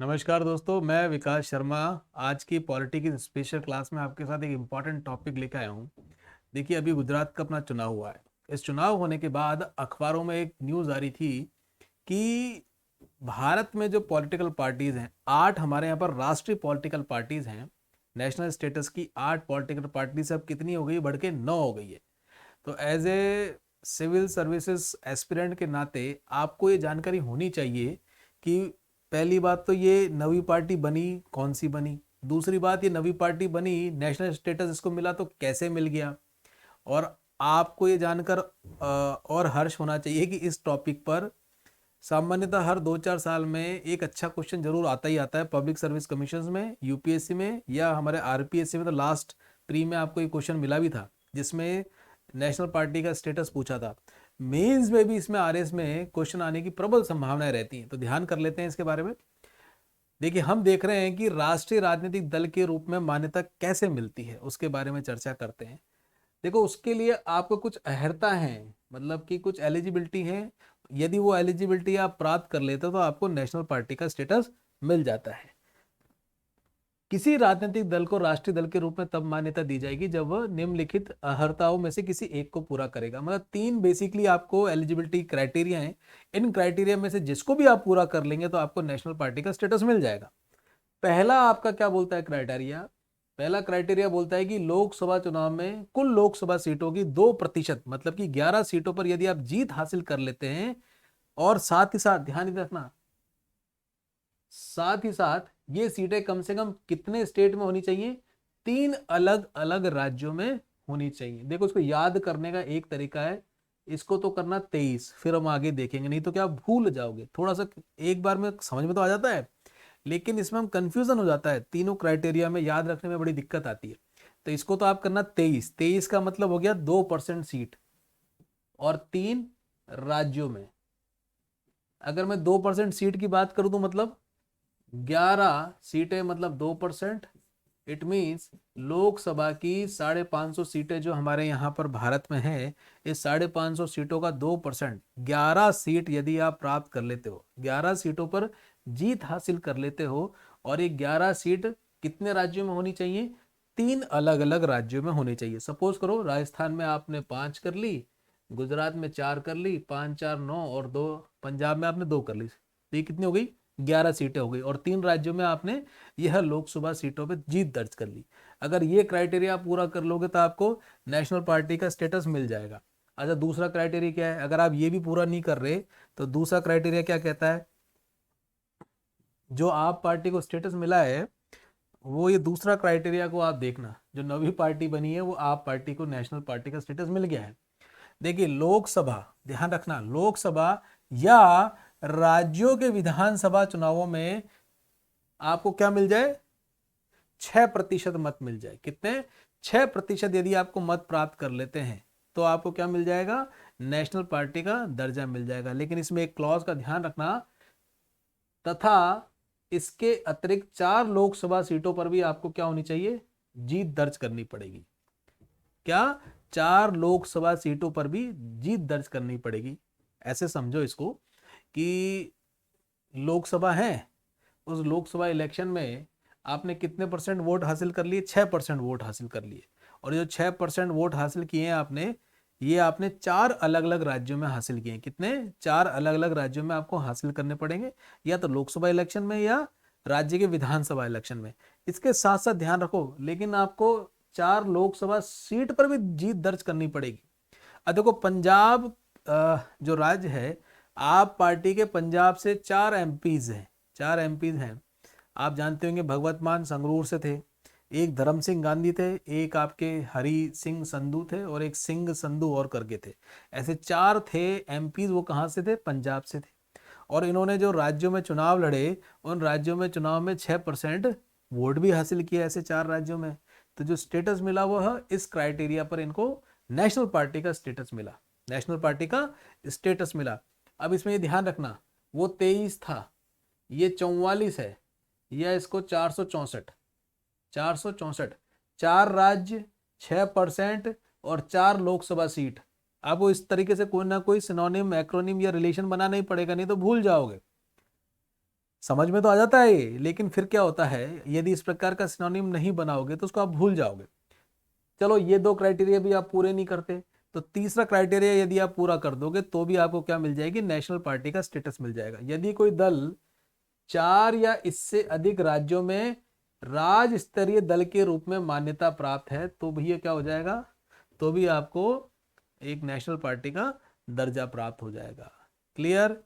नमस्कार दोस्तों, मैं विकास शर्मा। आज की पॉलिटी की स्पेशल क्लास में आपके साथ एक इम्पॉर्टेंट टॉपिक लेकर आया हूँ। देखिए, अभी गुजरात का अपना चुनाव हुआ है। इस चुनाव होने के बाद अखबारों में एक न्यूज़ आ रही थी कि भारत में जो पॉलिटिकल पार्टीज हैं, 8 हमारे यहाँ पर राष्ट्रीय पॉलिटिकल पार्टीज हैं। नेशनल स्टेटस की 8 पॉलिटिकल पार्टी से अब कितनी हो गई, बढ़ के 9 हो गई है। तो as a civil services aspirant के नाते आपको ये जानकारी होनी चाहिए कि पहली बात तो ये नवी पार्टी बनी, कौन सी बनी। दूसरी बात, ये नवी पार्टी बनी, नेशनल स्टेटस इसको मिला तो कैसे मिल गया। और आपको ये जानकर और हर्ष होना चाहिए कि इस टॉपिक पर सामान्यतः हर 2-4 साल में एक अच्छा क्वेश्चन जरूर आता ही आता है। पब्लिक सर्विस कमीशन में, यूपीएससी में या हमारे आरपीएससी में। तो लास्ट प्री में आपको एक क्वेश्चन मिला भी था जिसमें नेशनल पार्टी का स्टेटस पूछा था। मेंस में भी इसमें आरएस में क्वेश्चन आने की प्रबल संभावनाएं रहती हैं, तो ध्यान कर लेते हैं इसके बारे में। देखिए, हम देख रहे हैं कि राष्ट्रीय राजनीतिक दल के रूप में मान्यता कैसे मिलती है, उसके बारे में चर्चा करते हैं। देखो, उसके लिए आपको कुछ अहर्ता है, मतलब कि कुछ एलिजिबिलिटी है। यदि वो एलिजिबिलिटी आप प्राप्त कर लेते हो तो आपको नेशनल पार्टी का स्टेटस मिल जाता है। किसी राजनीतिक दल को राष्ट्रीय दल के रूप में तब मान्यता दी जाएगी जब वह निम्नलिखित अर्हताओं में से किसी एक को पूरा करेगा। मतलब 3 बेसिकली आपको एलिजिबिलिटी क्राइटेरिया हैं। इन क्राइटेरिया में से जिसको भी आप पूरा कर लेंगे तो आपको नेशनल पार्टी का स्टेटस मिल जाएगा। पहला आपका क्या बोलता है क्राइटेरिया? पहला क्राइटेरिया बोलता है कि लोकसभा चुनाव में कुल लोकसभा सीटों की 2%, मतलब कि 11 सीटों पर यदि आप जीत हासिल कर लेते हैं, और साथ ही साथ ध्यान रखना, साथ ही साथ ये सीटें कम से कम कितने स्टेट में होनी चाहिए? 3 अलग अलग राज्यों में होनी चाहिए। देखो, इसको याद करने का एक तरीका है, इसको तो करना 23, फिर हम आगे देखेंगे, नहीं तो क्या आप भूल जाओगे। थोड़ा सा एक बार में समझ में तो आ जाता है, लेकिन इसमें हम कंफ्यूजन हो जाता है। तीनों क्राइटेरिया में याद रखने में बड़ी दिक्कत आती है। तो इसको तो आप करना 23। 23 का मतलब हो गया 2% सीट, और 3 राज्यों में। अगर मैं 2% सीट की बात करूं तो मतलब 11 सीटें, मतलब 2%। इट मीन्स लोकसभा की 550 सीटें जो हमारे यहाँ पर भारत में है, इस 550 सीटों का 2%, 11 सीट यदि आप प्राप्त कर लेते हो, 11 सीटों पर जीत हासिल कर लेते हो, और ये 11 सीट कितने राज्यों में होनी चाहिए? 3 अलग अलग राज्यों में होनी चाहिए। सपोज करो राजस्थान में आपने 5 कर ली, गुजरात में 4 कर ली, 5 4 9, और 2 पंजाब में आपने 2 कर ली। तो ये कितनी हो गई? 11 सीटें हो गई, और 3 राज्यों में आपने यह लोकसभा सीटों पे जीत दर्ज कर ली। अगर ये क्राइटेरिया आप पूरा कर लोगे तो आपको नेशनल पार्टी का स्टेटस मिल जाएगा। अच्छा, दूसरा क्राइटेरिया क्या है? अगर आप ये भी पूरा नहीं कर रहे तो दूसरा क्राइटेरिया क्या कहता है? जो आप पार्टी को स्टेटस मिला है, वो ये दूसरा क्राइटेरिया को आप देखना, जो नवी पार्टी बनी है वो आप पार्टी को नेशनल पार्टी का स्टेटस मिल गया है। देखिए, लोकसभा, ध्यान रखना, लोकसभा या राज्यों के विधानसभा चुनावों में आपको क्या मिल जाए? 6% मत मिल जाए। कितने? 6% यदि आपको मत प्राप्त कर लेते हैं तो आपको क्या मिल जाएगा? नेशनल पार्टी का दर्जा मिल जाएगा। लेकिन इसमें एक क्लॉज का ध्यान रखना, तथा इसके अतिरिक्त 4 लोकसभा सीटों पर भी आपको क्या होनी चाहिए? जीत दर्ज करनी पड़ेगी। क्या? 4 लोकसभा सीटों पर भी जीत दर्ज करनी पड़ेगी। ऐसे समझो इसको कि लोकसभा है, उस लोकसभा इलेक्शन में आपने कितने परसेंट वोट हासिल कर लिए? 6% वोट हासिल कर लिए। और जो 6% वोट हासिल किए हैं आपने, ये आपने 4 अलग अलग राज्यों में हासिल किए हैं। कितने? 4 अलग अलग राज्यों में आपको हासिल करने पड़ेंगे, या तो लोकसभा इलेक्शन में या राज्य के विधानसभा इलेक्शन में। इसके साथ साथ ध्यान रखो, लेकिन आपको 4 लोकसभा सीट पर भी जीत दर्ज करनी पड़ेगी। अब देखो, पंजाब जो राज्य है, आप पार्टी के पंजाब से 4 एमपीज हैं। 4 एमपीज हैं। आप जानते होंगे भगवत मान संगरूर से थे, एक धर्म सिंह गांधी थे, एक आपके हरि सिंह संधू थे, और एक सिंह संधू और करके थे। ऐसे 4 थे एमपीज। वो कहाँ से थे? पंजाब से थे। और इन्होंने जो राज्यों में चुनाव लड़े, उन राज्यों में चुनाव में 6% वोट भी हासिल किया, ऐसे 4 राज्यों में। तो जो स्टेटस मिला वह इस क्राइटेरिया पर इनको नेशनल पार्टी का स्टेटस मिला। नेशनल पार्टी का स्टेटस मिला। अब इसमें ये ध्यान रखना, वो 23 था, ये 44 है, या इसको 464। 464, 4 राज्य, 6% और 4 लोकसभा सीट। आपको इस तरीके से कोई ना कोई सिनोनिम, एक्रोनिम या रिलेशन बनाना ही पड़ेगा, नहीं तो भूल जाओगे। समझ में तो आ जाता है ये, लेकिन फिर क्या होता है, यदि इस प्रकार का सिनोनिम नहीं बनाओगे तो उसको आप भूल जाओगे। चलो ये दो क्राइटेरिया भी आप पूरे नहीं करते, तो तीसरा क्राइटेरिया यदि आप पूरा कर दोगे तो भी आपको क्या मिल जाएगी, नेशनल पार्टी का स्टेटस मिल जाएगा। यदि कोई दल 4 या इससे अधिक राज्यों में राज्य स्तरीय दल के रूप में मान्यता प्राप्त है तो भैया क्या हो जाएगा, तो भी आपको एक नेशनल पार्टी का दर्जा प्राप्त हो जाएगा। क्लियर?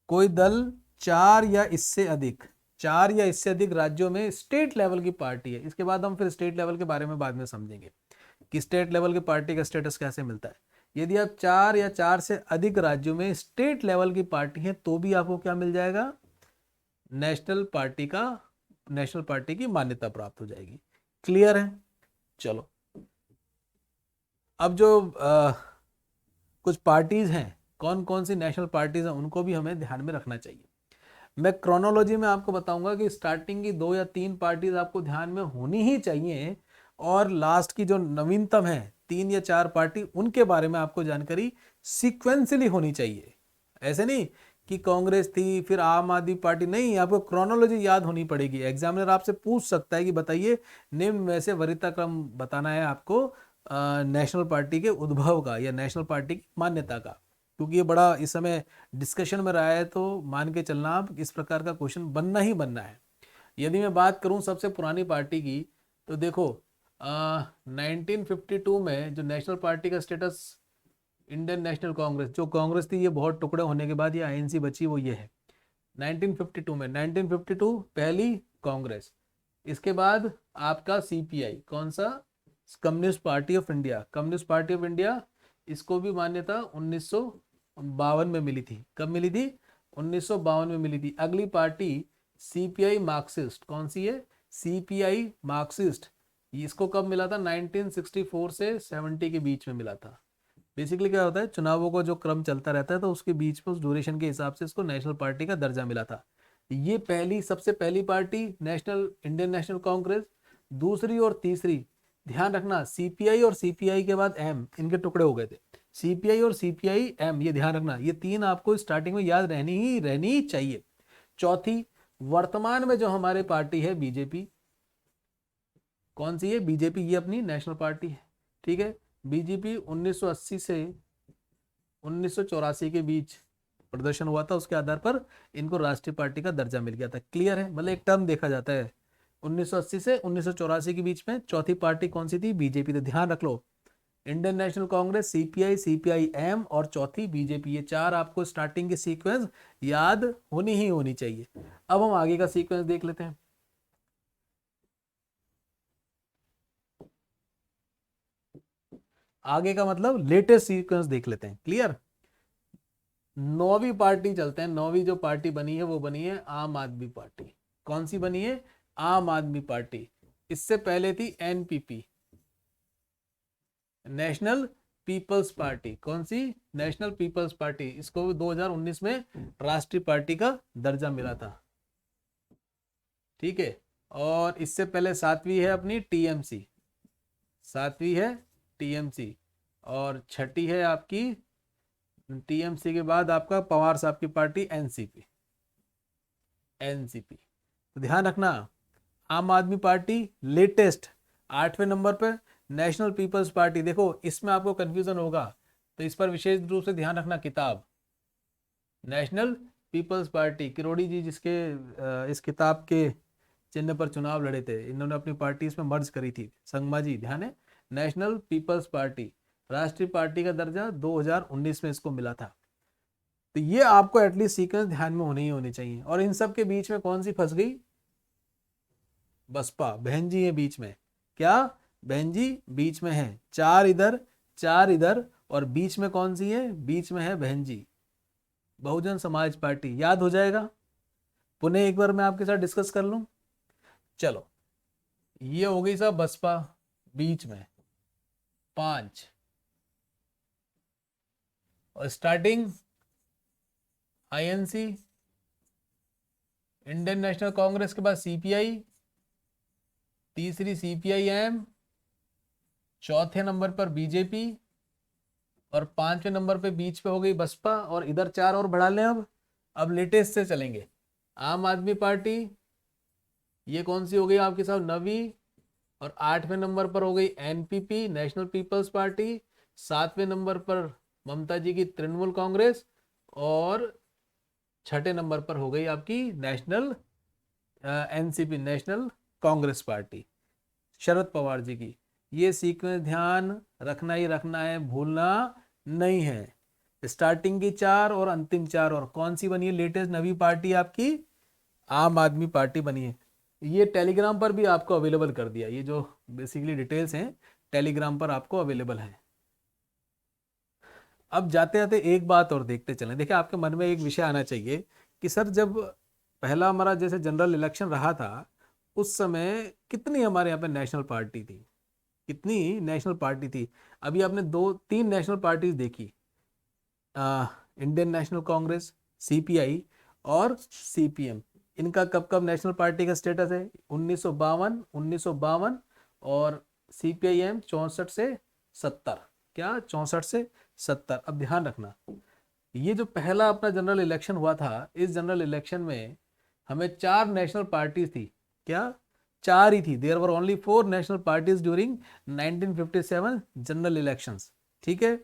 कोई दल 4 या इससे अधिक राज्यों में स्टेट लेवल की पार्टी है। इसके बाद हम फिर स्टेट लेवल के बारे में बाद में समझेंगे कि स्टेट लेवल की पार्टी का स्टेटस कैसे मिलता है। यदि आप 4 या 4 से अधिक राज्यों में स्टेट लेवल की पार्टी है तो भी आपको क्या मिल जाएगा, नेशनल पार्टी की मान्यता प्राप्त हो जाएगी। क्लियर है? चलो अब जो कुछ पार्टीज हैं, कौन कौन सी नेशनल पार्टीज हैं, उनको भी हमें ध्यान में रखना चाहिए। मैं क्रोनोलॉजी में आपको बताऊंगा कि स्टार्टिंग की 2 या 3 पार्टीज आपको ध्यान में होनी ही चाहिए, और लास्ट की जो नवीनतम है 3 या 4 पार्टी, उनके बारे में आपको जानकारी सीक्वेंसली होनी चाहिए। ऐसे नहीं कि कांग्रेस थी फिर आम आदमी पार्टी, नहीं, आपको क्रोनोलॉजी याद होनी पड़ेगी। एग्जामिनर आपसे पूछ सकता है कि बताइए निम्न में से वरीयता क्रम बताना है आपको नेशनल पार्टी के उद्भव का या नेशनल पार्टी की मान्यता का, क्योंकि ये बड़ा इस समय डिस्कशन में रहा है, तो मान के चलना आप इस प्रकार का क्वेश्चन बनना ही बनना है। यदि मैं बात करूं सबसे पुरानी पार्टी की, तो देखो 1952 में जो नेशनल पार्टी का स्टेटस, इंडियन नेशनल कांग्रेस, जो कांग्रेस थी ये बहुत टुकड़े होने के बाद ये आईएनसी बची, वो ये है 1952 में। 1952 पहली कांग्रेस, इसके बाद आपका सीपीआई, कौन सा, communist party of India, communist party of India, इसको भी मान्यता 1952 में मिली थी। कब मिली थी? 1952 में मिली थी। अगली पार्टी सीपीआई मार्क्सिस्ट, कौन सी है, सीपीआई मार्क्सिस्ट, इसको कब मिला था, 1964 से 70 के बीच में मिला था। बेसिकली क्या होता है, चुनावों का जो क्रम चलता रहता है तो उसके बीच में उस ड्यूरेशन के हिसाब से इसको नेशनल पार्टी का दर्जा मिला था। ये सबसे पहली party national, Indian National Congress. दूसरी और तीसरी ध्यान रखना, सीपीआई और सीपीआई के बाद एम, इनके टुकड़े हो गए थे, सीपीआई और सीपीआई एम, ये ध्यान रखना, ये 3 आपको स्टार्टिंग में याद रहनी ही चाहिए। चौथी, वर्तमान में जो हमारे पार्टी है बीजेपी, कौन सी है, बीजेपी, ये अपनी नेशनल पार्टी है। ठीक है, बीजेपी 1980 से 1984 के बीच प्रदर्शन हुआ था, उसके आधार पर इनको राष्ट्रीय पार्टी का दर्जा मिल गया था। क्लियर है? मतलब एक टर्म देखा जाता है 1980 से 1984 के बीच में। चौथी पार्टी कौन सी थी, बीजेपी। तो ध्यान रख लो, Indian National Congress, CPI, CPI M और चौथी बीजेपी, ये 4 आपको स्टार्टिंग की सीक्वेंस याद होनी चाहिए। अब हम आगे का सीक्वेंस देख लेते हैं। आगे का मतलब लेटेस्ट सीक्वेंस देख लेते हैं। क्लियर? 9वीं पार्टी चलते हैं। 9वीं जो पार्टी बनी है वो बनी है आम आदमी पार्टी। कौन सी बनी है, आम आदमी पार्टी। इससे पहले थी एनपीपी, नेशनल पीपल्स पार्टी। कौन सी, नेशनल पीपल्स पार्टी। इसको 2019 में राष्ट्रीय पार्टी का दर्जा मिला था। ठीक है, और इससे पहले 7वीं है अपनी टीएमसी, 7वीं है टीएमसी, और छठी है आपकी, टीएमसी के बाद आपका पवार साहब की पार्टी एनसीपी, एनसीपी। तो ध्यान रखना, आम आदमी पार्टी लेटेस्ट 8वें नंबर पर, नेशनल पीपल्स पार्टी, देखो इसमें आपको कंफ्यूजन होगा तो इस पर विशेष रूप से ध्यान रखना। किताब नेशनल पीपल्स पार्टी, किरोड़ी जी जिसके इस किताब के चिन्ह पर चुनाव लड़े थे, इन्होंने अपनी पार्टी इसमें मर्ज करी थी। संगमा जी ध्यान है, नेशनल पीपल्स पार्टी, राष्ट्रीय पार्टी का दर्जा 2019 में इसको मिला था। तो ये आपको एटलीस्ट सीक्वेंस ध्यान में होनी चाहिए। और इन सब के बीच में कौन सी फंस गई, बसपा, बहन जी है बीच में। क्या, बहन जी बीच में है, 4 इधर 4 इधर, और बीच में कौन सी है, बीच में है बहन जी, बहुजन समाज पार्टी। याद हो जाएगा, पुनः एक बार मैं आपके साथ डिस्कस कर लूं। चलो, ये हो गई सब बसपा बीच में 5, और starting INC, Indian National Congress के बाद सीपीआई, तीसरी सीपीआई एम, चौथे नंबर पर बीजेपी, और 5वें नंबर पे बीच पे हो गई बसपा, और इधर 4 और बढ़ा लें। अब लेटेस्ट से चलेंगे। आम आदमी पार्टी, ये कौन सी हो गई आपके साथ, 9वीं। और 8वें नंबर पर हो गई एनपीपी, नेशनल पीपल्स पार्टी। 7वें नंबर पर ममता जी की तृणमूल कांग्रेस। और 6ठे नंबर पर हो गई आपकी National NCP, National Congress Party, Sharad Pawar ji की। ये सीक्वेंस ध्यान रखना ही रखना है, भूलना नहीं है। स्टार्टिंग की 4 और अंतिम 4। और कौन सी बनी है लेटेस्ट नवी पार्टी आपकी, आम आदमी पार्टी बनी है। ये टेलीग्राम पर भी आपको अवेलेबल कर दिया, ये जो बेसिकली डिटेल्स हैं टेलीग्राम पर आपको अवेलेबल है। अब जाते जाते एक बात और देखते चलें। देखिए आपके मन में एक विषय आना चाहिए कि सर जब पहला हमारा जैसे जनरल इलेक्शन रहा था उस समय कितनी हमारे यहाँ पे नेशनल पार्टी थी, कितनी नेशनल पार्टी थी। अभी आपने 2-3 नेशनल पार्टीज देखी, इंडियन नेशनल कांग्रेस, सीपीआई और सीपीएम। इनका कब कब नेशनल पार्टी का स्टेटस है, 1952 और सीपीआईएम 64 से 70, क्या 64 से 70। अब ध्यान रखना, ये जो पहला अपना जनरल इलेक्शन हुआ था, इस जनरल इलेक्शन में हमें 4 नेशनल पार्टीज थी, क्या 4 ही थी। There were only 4 national parties during 1957 general elections, ठीक है।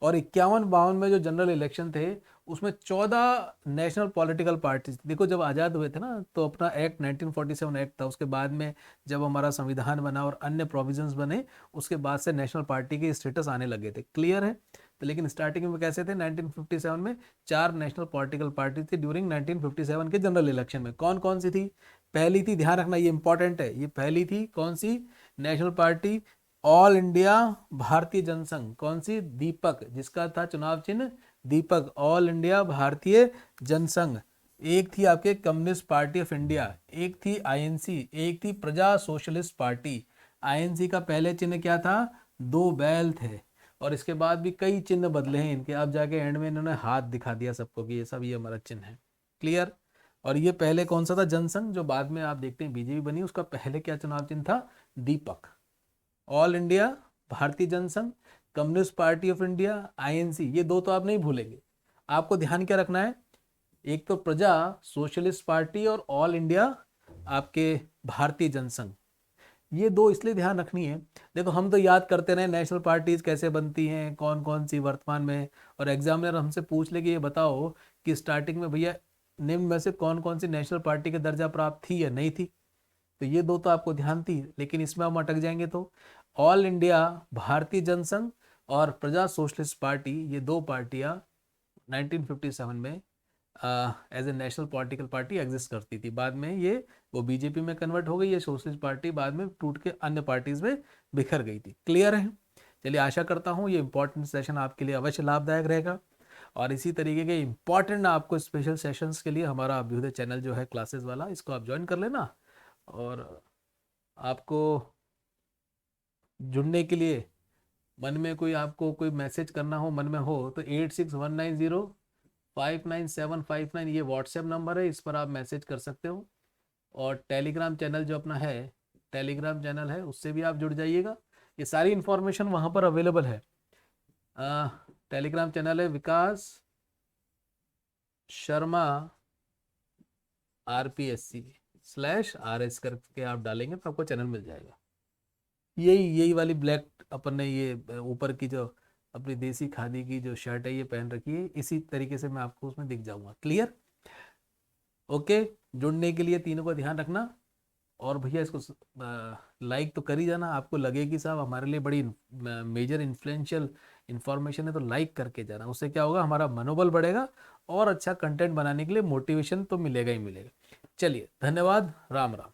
और 51-52 में जो जनरल इलेक्शन थे उसमें 14 नेशनल पॉलिटिकल पार्टीज। देखो जब आज़ाद हुए थे ना तो अपना एक्ट 1947 एक्ट था, उसके बाद में जब हमारा संविधान बना और अन्य प्रोविजंस बने उसके बाद से नेशनल पार्टी के स्टेटस आने लगे थे, क्लियर है। तो लेकिन स्टार्टिंग में कैसे थे, 1957 में 4 नेशनल पॉलिटिकल पार्टी थी ड्यूरिंग 1957 के जनरल इलेक्शन में। कौन कौन सी थी, पहली थी, ध्यान रखना ये इंपॉर्टेंट है, ये पहली थी कौन सी national party, all India Bharatiya Jansangh. कौन सी, दीपक, जिसका था चुनाव चिन्ह दीपक, ऑल इंडिया भारतीय जनसंघ। एक थी आपके कम्युनिस्ट पार्टी ऑफ इंडिया, एक थी आईएनसी, एक थी प्रजा सोशलिस्ट पार्टी। आईएनसी का पहले चिन्ह क्या था, 2 बैल थे। और इसके बाद भी कई चिन्ह बदले हैं इनके, अब जाके एंड में इन्होंने हाथ दिखा दिया सबको कि ये सब ये हमारा चिन्ह है, क्लियर। और ये पहले कौन सा था, जनसंघ, जो बाद में आप देखते हैं बीजेपी बनी, उसका पहले क्या चुनाव चिन्ह था, दीपक। All India Bharatiya Jansangh, communist party of India, INC, ये 2 तो आप नहीं भूलेंगे। आपको ध्यान क्या रखना है, एक तो प्रजा सोशलिस्ट पार्टी और ऑल इंडिया आपके भारतीय जनसंघ, ये 2 इसलिए ध्यान रखनी है। देखो हम तो याद करते रहे नेशनल पार्टीज कैसे बनती हैं, कौन कौन सी वर्तमान में, और एग्जामिनर हमसे पूछ ले कि ये बताओ कि स्टार्टिंग में भैया निम्न में से कौन कौन सी नेशनल पार्टी के दर्जा प्राप्त थी या नहीं थी। तो ये 2 तो आपको ध्यान थी, लेकिन इसमें हम अटक जाएंगे। तो ऑल इंडिया भारतीय जनसंघ और प्रजा सोशलिस्ट पार्टी, ये 2 पार्टियां 1957 में as a national political party exist करती थी। बाद में ये वो बीजेपी में कन्वर्ट हो गई, ये सोशलिस्ट पार्टी बाद में टूट के अन्य पार्टीज में बिखर गई थी, क्लियर है। चलिए आशा करता हूँ ये इंपॉर्टेंट सेशन आपके लिए अवश्य लाभदायक रहेगा। और इसी तरीके के इंपॉर्टेंट आपको स्पेशल सेशंस के लिए हमारा अभ्युदय चैनल जो है क्लासेस वाला, इसको आप ज्वाइन कर लेना। और आपको जुड़ने के लिए मन में कोई आपको कोई मैसेज करना हो, मन में हो तो 8619059759 ये व्हाट्सएप नंबर है, इस पर आप मैसेज कर सकते हो। और टेलीग्राम चैनल जो अपना है, टेलीग्राम चैनल है, उससे भी आप जुड़ जाइएगा, ये सारी इन्फॉर्मेशन वहाँ पर अवेलेबल है। टेलीग्राम चैनल है विकास शर्मा RPSC/RS करके आप डालेंगे तो आपको चैनल मिल जाएगा। यही वाली ब्लैक अपन ने ये ऊपर की जो अपनी देसी खादी की जो शर्ट है ये पहन रखी है, इसी तरीके से मैं आपको उसमें दिख जाऊंगा, क्लियर। ओके, जुड़ने के लिए तीनों का ध्यान रखना। और भैया इसको लाइक तो कर ही जाना, आपको लगे कि साहब हमारे लिए बड़ी मेजर इन्फ्लुएंशियल इन्फॉर्मेशन है तो लाइक करके जाना, उससे क्या होगा, हमारा मनोबल बढ़ेगा और अच्छा कंटेंट बनाने के लिए मोटिवेशन तो मिलेगा ही मिलेगा। चलिए धन्यवाद, राम राम।